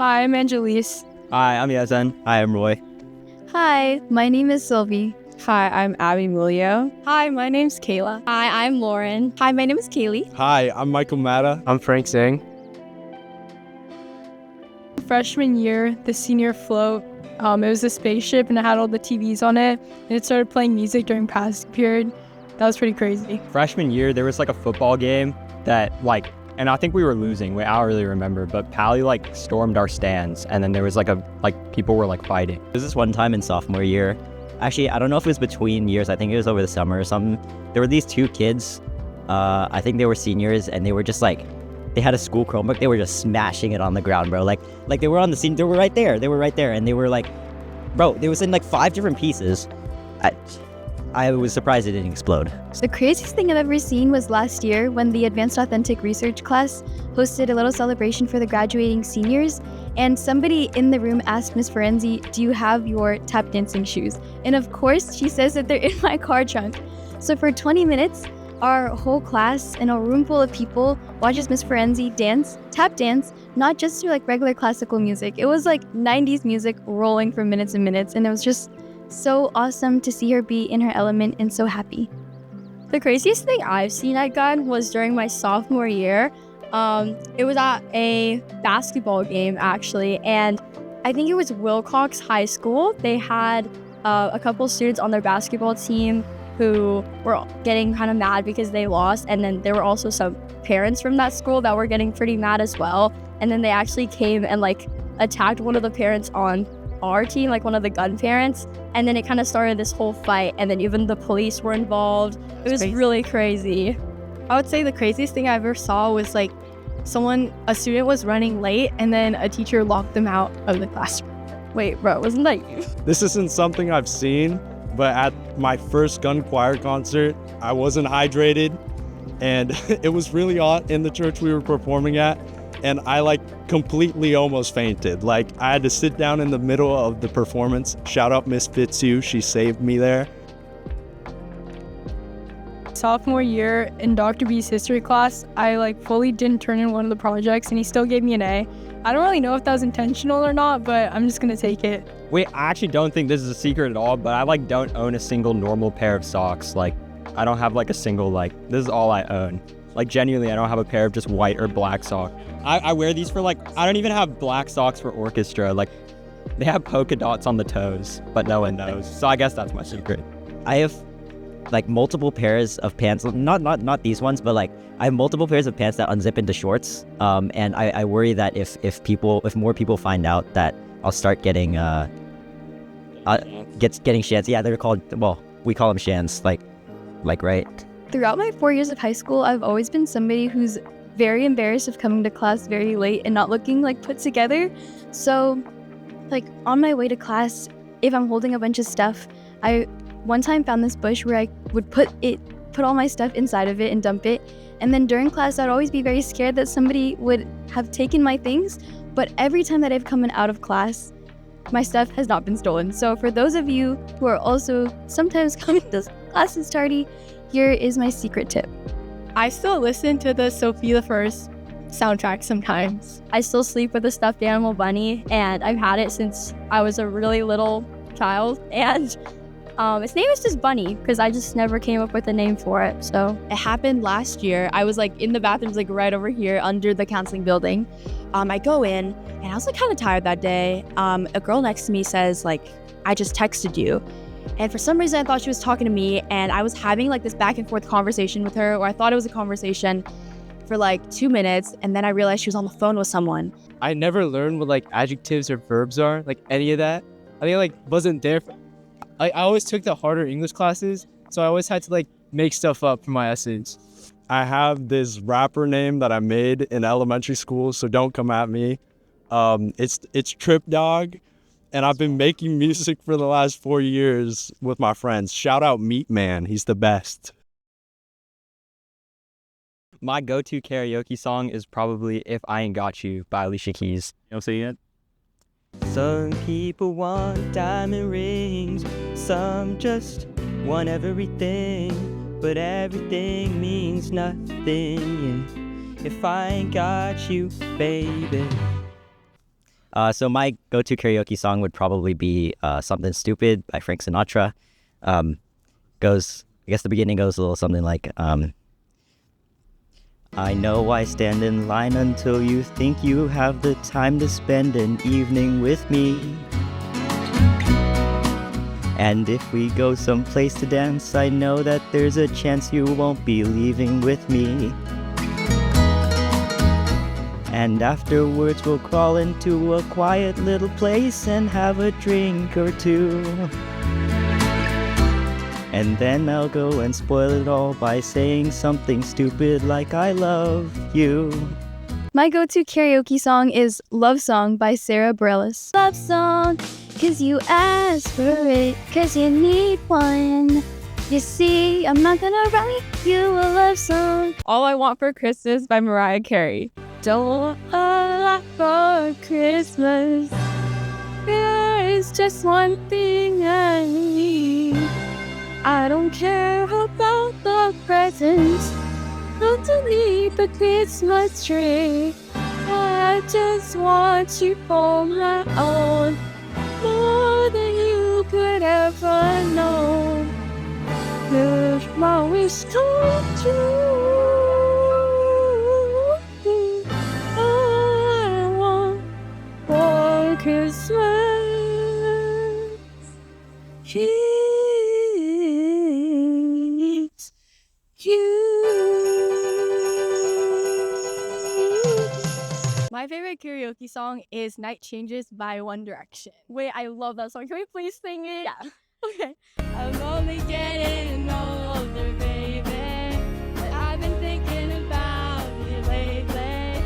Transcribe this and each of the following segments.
Hi, I'm Angelise. Hi, I'm Yazan. Hi, I'm Roy. Hi, my name is Sylvie. Hi, I'm Moeljo. Hi, my name's Kayla. Hi, I'm Lauren. Hi, my name is Kaylee. Hi, I'm Michael Matta. I'm Frank Chang. Freshman year, the senior float, it was a spaceship and it had all the TVs on it, and it started playing music during passing period. That was pretty crazy. Freshman year, there was like a football game that and I think we were losing. I don't really remember, but Pally stormed our stands, and then there was people were fighting. There was this one time in sophomore year. Actually, I don't know if it was between years. I think it was over the summer or something. There were these two kids. I think they were seniors, and they were just they had a school Chromebook. They were just smashing it on the ground, bro. Like they were on the scene. They were right there. And they were bro, it was in 5 different pieces. I was surprised it didn't explode. The craziest thing I've ever seen was last year when the Advanced Authentic Research class hosted a little celebration for the graduating seniors, and somebody in the room asked Miss Ferenzi, "Do you have your tap dancing shoes?" And of course, she says that they're in my car trunk. So for 20 minutes, our whole class and a room full of people watches Miss Ferenzi tap dance, not just to regular classical music. It was 90s music rolling for minutes and minutes, and it was just so awesome to see her be in her element and so happy. The craziest thing I've seen at Gunn was during my sophomore year. It was at a basketball game, actually, and I think it was Wilcox High School. They had a couple students on their basketball team who were getting kind of mad because they lost, and then there were also some parents from that school that were getting pretty mad as well, and then they actually came and attacked one of the parents on our team, one of the Gunn parents, and then it kind of started this whole fight, and then even the police were involved. It was really crazy. I would say the craziest thing I ever saw was a student was running late and then a teacher locked them out of the classroom. Wait, bro, wasn't that you? This isn't something I've seen, but at my first Gunn choir concert, I wasn't hydrated, and it was really hot in the church we were performing at, and I completely almost fainted. I had to sit down in the middle of the performance. Shout out Miss Fitzhugh, she saved me there. Sophomore year in Dr. B's history class, I fully didn't turn in one of the projects, and he still gave me an A. I don't really know if that was intentional or not, but I'm just gonna take it. Wait, I actually don't think this is a secret at all, but I don't own a single normal pair of socks. I don't have a single this is all I own. Genuinely, I don't have a pair of just white or black socks. I wear these for I don't even have black socks for orchestra. They have polka dots on the toes, but no one knows. So I guess that's my secret. I have multiple pairs of pants, not these ones, but I have multiple pairs of pants that unzip into shorts. And I worry that if more people find out, that I'll start getting getting shans. Yeah, they're called, well, we call them shans, right? Throughout my 4 years of high school, I've always been somebody who's very embarrassed of coming to class very late and not looking put together. So on my way to class, if I'm holding a bunch of stuff, I one time found this bush where I would put all my stuff inside of it and dump it. And then during class, I'd always be very scared that somebody would have taken my things. But every time that I've come in out of class, my stuff has not been stolen. So for those of you who are also sometimes coming to classes tardy, here is my secret tip. I still listen to the Sophie the First soundtrack sometimes. I still sleep with a stuffed animal bunny, and I've had it since I was a really little child, and its name is just Bunny because I just never came up with a name for it. So it happened last year. I was in the bathrooms right over here under the counseling building. I go in and I was kind of tired that day. A girl next to me says I just texted you. And for some reason I thought she was talking to me, and I was having this back and forth conversation with her, or I thought it was a conversation for 2 minutes, and then I realized she was on the phone with someone. I never learned what adjectives or verbs are, any of that. I think wasn't there. I always took the harder English classes, so I always had to make stuff up for my essays. I have this rapper name that I made in elementary school, so don't come at me. It's Trip Dog, and I've been making music for the last 4 years with my friends. Shout out Meat Man, he's the best. My go-to karaoke song is probably If I Ain't Got You by Alicia Keys. You know what I'm saying? Some people want diamond rings, some just want everything, but everything means nothing, yeah. If I ain't got you, baby. So my go-to karaoke song would probably be Something Stupid by Frank Sinatra. I guess the beginning goes a little something like, I know I stand in line until you think you have the time to spend an evening with me. And if we go someplace to dance, I know that there's a chance you won't be leaving with me. And afterwards we'll crawl into a quiet little place and have a drink or two. And then I'll go and spoil it all by saying something stupid like I love you. My go-to karaoke song is Love Song by Sarah Bareilles. Love song, 'cause you asked for it, 'cause you need one. You see, I'm not gonna write you a love song. All I Want for Christmas by Mariah Carey. Don't want a lot for Christmas. There is just one thing I need. I don't care about the presents underneath the Christmas tree. I just want you for my own, more than you could ever know. If my wish come true, all I want for Christmas is you. My favorite karaoke song is Night Changes by One Direction. Wait, I love that song. Can we please sing it? Yeah. Okay. I'm only getting older, baby, but I've been thinking about you lately.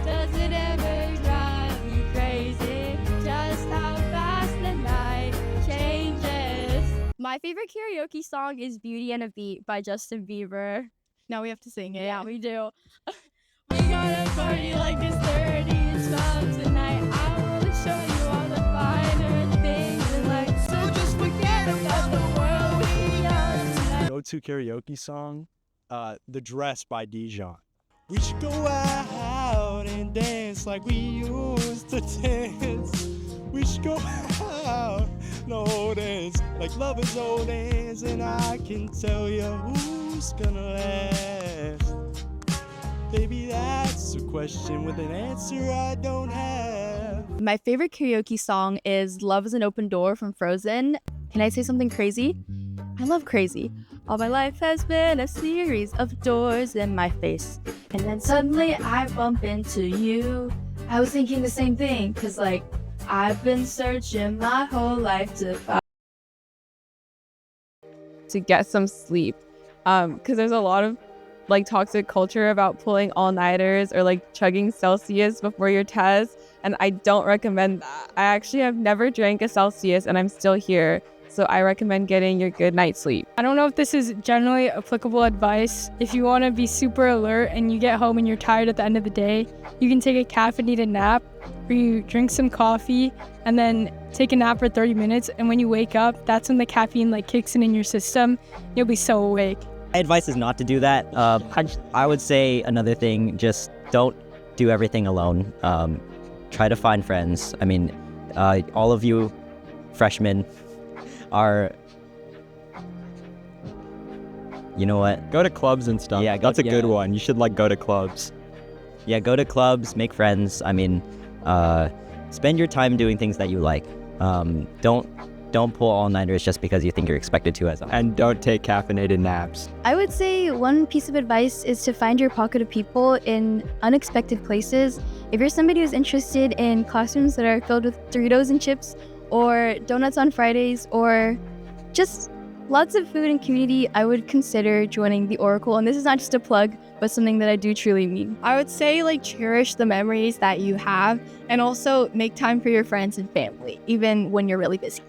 Does it ever drive you crazy just how fast the night changes? My favorite karaoke song is Beauty and a Beat by Justin Bieber. Now we have to sing it. Yeah, we do. We gotta party like it's 30s club tonight. I wanna show you all the finer things in life. So just forget about the world we are tonight. Go-to karaoke song, The Dress by Dijon. We should go out and dance like we used to dance. We should go out and old dance like lovers old dance. And I can tell you who's gonna last. Baby, that's a question with an answer I don't have. My favorite karaoke song is Love is an Open Door from Frozen. Can I say something crazy? I love crazy. All my life has been a series of doors in my face. And then suddenly I bump into you. I was thinking the same thing, 'cause like, I've been searching my whole life to get some sleep. Because there's a lot of like toxic culture about pulling all-nighters or like chugging Celsius before your test, and I don't recommend that. I actually have never drank a Celsius and I'm still here, so I recommend getting your good night's sleep. I don't know if this is generally applicable advice. If you want to be super alert and you get home and you're tired at the end of the day, you can take a caffeinated nap where you drink some coffee and then take a nap for 30 minutes, and when you wake up, that's when the caffeine like kicks in your system. You'll be so awake. My advice is not to do that. I would say another thing, just don't do everything alone. Try to find friends. I mean, all of you freshmen are, you know what? Go to clubs and stuff. Yeah, that's a good one. You should like go to clubs. Yeah, go to clubs, make friends. I mean, spend your time doing things that you like. Don't pull all-nighters just because you think you're expected to And don't take caffeinated naps. I would say one piece of advice is to find your pocket of people in unexpected places. If you're somebody who's interested in classrooms that are filled with Doritos and chips, or donuts on Fridays, or just lots of food and community, I would consider joining the Oracle. And this is not just a plug, but something that I do truly mean. I would say like cherish the memories that you have, and also make time for your friends and family, even when you're really busy.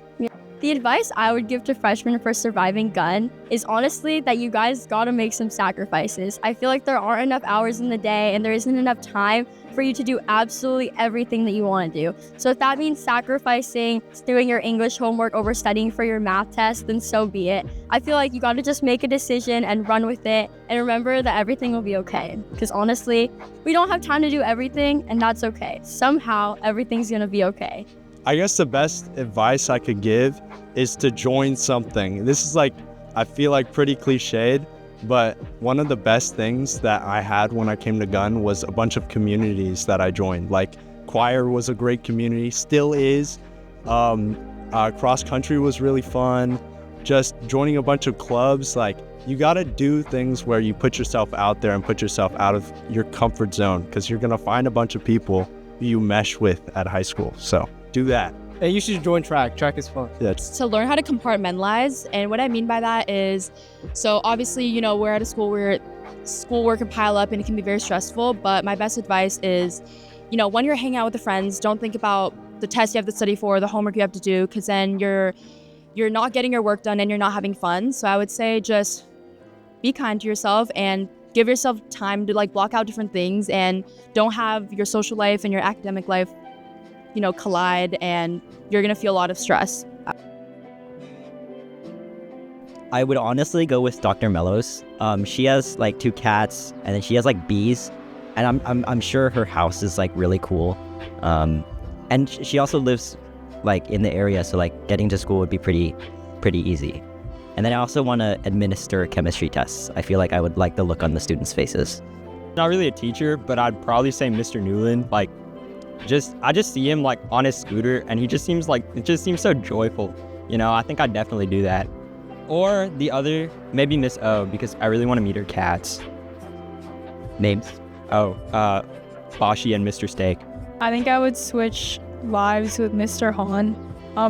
The advice I would give to freshmen for surviving Gunn is honestly that you guys gotta make some sacrifices. I feel like there aren't enough hours in the day and there isn't enough time for you to do absolutely everything that you want to do. So if that means sacrificing doing your English homework over studying for your math test, then so be it. I feel like you got to just make a decision and run with it, and remember that everything will be okay. Because honestly, we don't have time to do everything, and that's okay. Somehow, everything's going to be okay. I guess the best advice I could give is to join something. This is like, I feel like pretty cliched, but one of the best things that I had when I came to Gunn was a bunch of communities that I joined. Like choir was a great community, still is. Cross country was really fun. Just joining a bunch of clubs, like you gotta do things where you put yourself out there and put yourself out of your comfort zone, because you're gonna find a bunch of people who you mesh with at high school. So do that. Hey, you should join track. Track is fun. To learn how to compartmentalize. And what I mean by that is, so obviously, you know, we're at a school where schoolwork can pile up and it can be very stressful. But my best advice is, you know, when you're hanging out with the friends, don't think about the test you have to study for, the homework you have to do, because then you're not getting your work done and you're not having fun. So I would say just be kind to yourself and give yourself time to like block out different things, and don't have your social life and your academic life, you know, collide, and you're gonna feel a lot of stress. I would honestly go with Dr. Mellows. She has like 2 cats, and then she has like bees, and I'm sure her house is like really cool. And she also lives like in the area, so like getting to school would be pretty easy. And then I also want to administer chemistry tests. I feel like I would like the look on the students' faces. Not really a teacher, but I'd probably say Mr. Nguyen. Like, I just see him like on his scooter, and it just seems so joyful. You know, I think I'd definitely do that. Or the other, maybe Miss O, because I really want to meet her cats. Names? Oh, Bashi and Mr. Steak. I think I would switch lives with Mr. Hahn.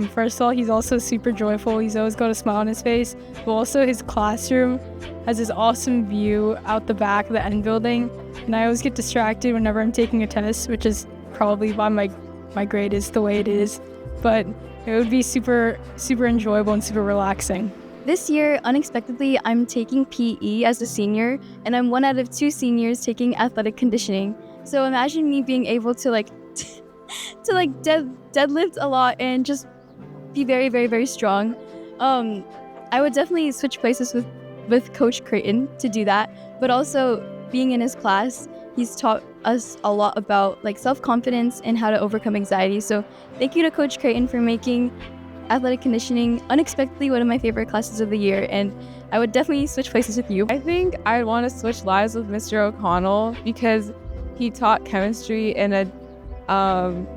First of all, he's also super joyful. He's always got a smile on his face. But also his classroom has this awesome view out the back of the end building. And I always get distracted whenever I'm taking a test, which is probably why my grade is the way it is. But it would be super, super enjoyable and super relaxing. This year, unexpectedly, I'm taking PE as a senior, and I'm one out of 2 seniors taking athletic conditioning. So imagine me being able to deadlift a lot and just be very, very, very strong. I would definitely switch places with Coach Creighton to do that, but also being in his class, he's taught us a lot about like self-confidence and how to overcome anxiety. So thank you to Coach Creighton for making athletic conditioning unexpectedly one of my favorite classes of the year, and I would definitely switch places with you. I think I'd want to switch lives with Mr. O'Connell because he taught chemistry in a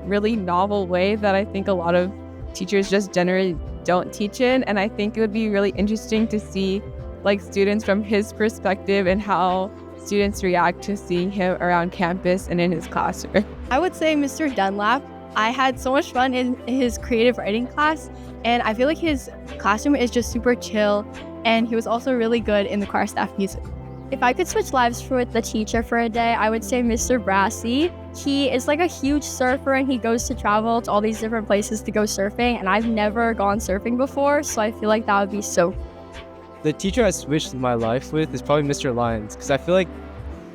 really novel way that I think a lot of teachers just generally don't teach in, and I think it would be really interesting to see like students from his perspective and how students react to seeing him around campus and in his classroom. I would say Mr. Dunlap. I had so much fun in his creative writing class, and I feel like his classroom is just super chill, and he was also really good in the choir staff music. If I could switch lives with the teacher for a day, I would say Mr. Brassy. He is like a huge surfer, and he goes to travel to all these different places to go surfing, and I've never gone surfing before, so I feel like that would be so cool. The teacher I switched my life with is probably Mr. Lyons, because I feel like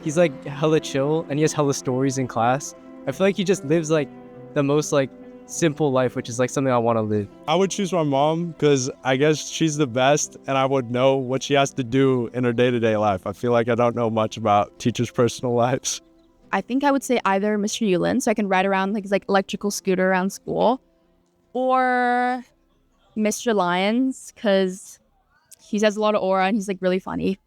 he's like hella chill and he has hella stories in class. I feel like he just lives like the most like simple life, which is like something I want to live. I would choose my mom because I guess she's the best, and I would know what she has to do in her day-to-day life. I feel like I don't know much about teachers' personal lives. I think I would say either Mr. Yulin, so I can ride around like his like electrical scooter around school, or Mr. Lyons, because he has a lot of aura and he's like really funny.